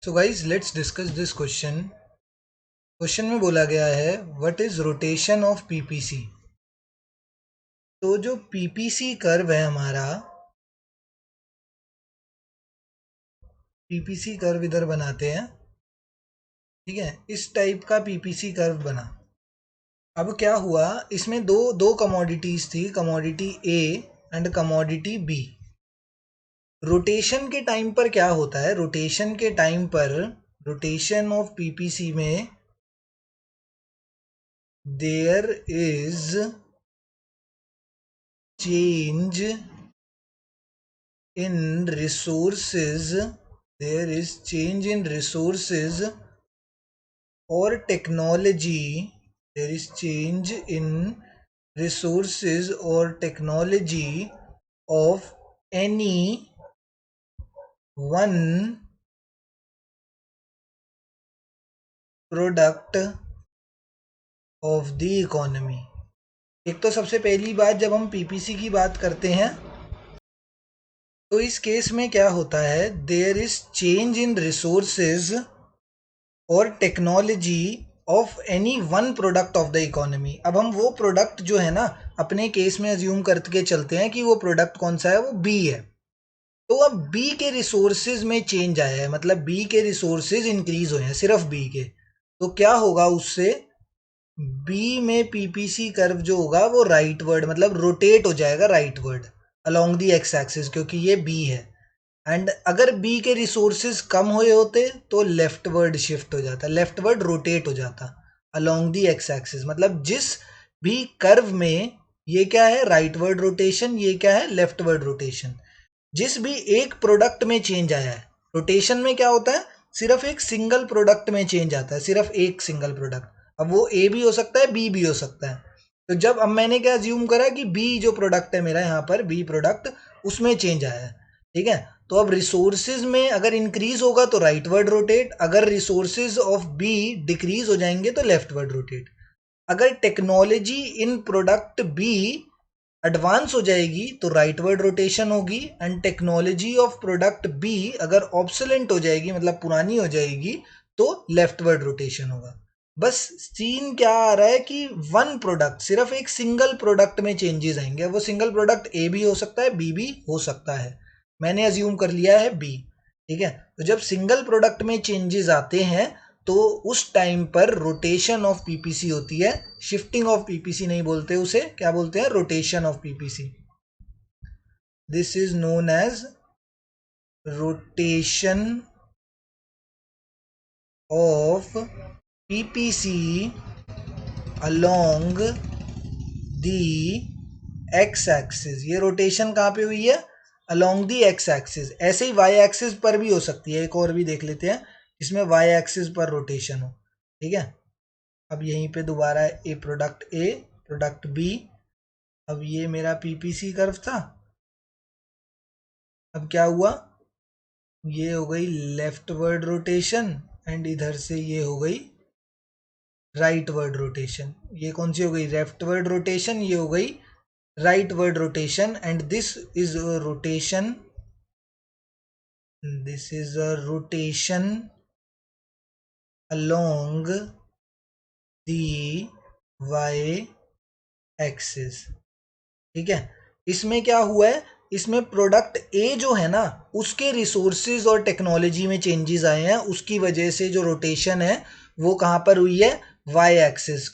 So guys let's discuss this question. Question में बोला गया है what is rotation of PPC. तो जो पीपीसी कर्व है हमारा, पीपीसी कर्व इधर बनाते हैं, ठीक है। इस टाइप का पीपीसी कर्व बना। अब क्या हुआ, इसमें दो दो कमोडिटीज थी, commodity A and commodity B. Rotation के टाइम पर क्या होता है, रोटेशन के टाइम पर रोटेशन ऑफ पीपीसी में there is change in resources, there is change in resources or technology, there is change in resources or technology of any one product of the economy। एक तो सबसे पहली बात, जब हम पीपीसी की बात करते हैं तो इस केस में क्या होता है, there is change in resources और technology of any one product of the economy. अब हम वो प्रोडक्ट जो है ना, अपने केस में अज्यूम करके चलते हैं कि वो प्रोडक्ट कौन सा है, वो बी है। तो अब बी के रिसोर्सेज में चेंज आया है, मतलब बी के रिसोर्सेज इंक्रीज हुए हैं, सिर्फ बी के। तो क्या होगा उससे, बी में पीपीसी कर्व जो होगा वो राइटवर्ड, मतलब रोटेट हो जाएगा rightward along the X axis, क्योंकि ये बी है। एंड अगर बी के रिसोर्सेज कम हुए होते तो लेफ्टवर्ड शिफ्ट हो जाता, लेफ्टवर्ड रोटेट हो जाता अलोंग दी एक्स एक्सिस। मतलब जिस भी कर्व में ये क्या है, राइटवर्ड रोटेशन, ये क्या है, लेफ्टवर्ड रोटेशन। जिस भी एक प्रोडक्ट में चेंज आया है, रोटेशन में क्या होता है, सिर्फ एक सिंगल प्रोडक्ट में चेंज आता है, सिर्फ एक सिंगल प्रोडक्ट। अब वो ए भी हो सकता है, बी भी हो सकता है। तो जब अब मैंने क्या अज्यूम करा कि बी जो प्रोडक्ट है मेरा यहाँ पर, बी प्रोडक्ट, उसमें चेंज आया है, ठीक है। तो अब रिसोर्सेज में अगर इंक्रीज होगा तो राइटवर्ड रोटेट, अगर रिसोर्सेज ऑफ बी डिक्रीज हो जाएंगे तो लेफ्टवर्ड रोटेट। अगर technology in product B advance हो जाएगी तो राइटवर्ड रोटेशन होगी, and technology of product B अगर ऑब्सोलेंट हो जाएगी, मतलब पुरानी हो जाएगी, तो लेफ्टवर्ड रोटेशन होगा। बस सीन क्या आ रहा है कि वन प्रोडक्ट, सिर्फ एक सिंगल प्रोडक्ट में चेंजेस आएंगे। वो सिंगल प्रोडक्ट ए भी हो सकता है, बी भी हो सकता है, मैंने अज्यूम कर लिया है बी, ठीक है। तो जब सिंगल प्रोडक्ट में चेंजेस आते हैं तो उस टाइम पर रोटेशन ऑफ पीपीसी होती है। शिफ्टिंग ऑफ पीपीसी नहीं बोलते उसे, क्या बोलते हैं, rotation of PPC. This is known as rotation of PPC along the X axis. ये रोटेशन कहाँ पे हुई है, अलोंग दी एक्स एक्सिस। ऐसे ही वाई एक्सिस पर भी हो सकती है, एक और भी देख लेते हैं इसमें वाई एक्सिस पर रोटेशन हो, ठीक है। अब यहीं पे दोबारा ए प्रोडक्ट बी। अब ये मेरा पीपीसी कर्व था, अब क्या हुआ, ये हो गई लेफ्टवर्ड रोटेशन एंड इधर से ये हो गई राइटवर्ड रोटेशन। ये कौन सी हो गई, लेफ्टवर्ड रोटेशन, ये हो गई rightward rotation. And this is rotation, this is a rotation along the y axis, ठीक है। इसमें क्या हुआ है, इसमें प्रोडक्ट ए जो है ना, उसके रिसोर्सेज और टेक्नोलॉजी में चेंजेस आए हैं, उसकी वजह से जो रोटेशन है वो कहाँ पर हुई है, वाई एक्सिस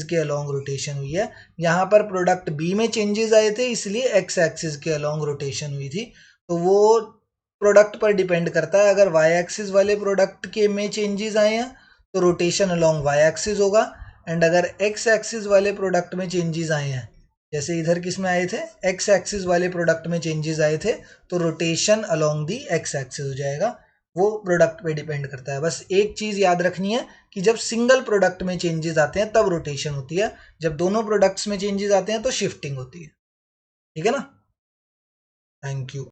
के अलोंग रोटेशन हुई है। यहाँ पर प्रोडक्ट बी में चेंजेस आए थे, इसलिए एक्स एक्सिस के अलोंग रोटेशन हुई थी। तो वो प्रोडक्ट पर डिपेंड करता है, अगर वाई एक्सिस वाले प्रोडक्ट के में चेंजेस आए हैं तो रोटेशन अलोंग वाई एक्सिस होगा। एंड अगर एक्स एक्सिस वाले प्रोडक्ट में चेंजेस आए हैं, जैसे इधर किस में आए थे, एक्स एक्सिस वाले प्रोडक्ट में चेंजेस आए थे, तो rotation along the X axis हो जाएगा। वो प्रोडक्ट पे डिपेंड करता है। बस एक चीज याद रखनी है कि जब सिंगल प्रोडक्ट में चेंजेस आते हैं तब रोटेशन होती है, जब दोनों प्रोडक्ट्स में चेंजेस आते हैं तो शिफ्टिंग होती है, ठीक है ना। Thank you.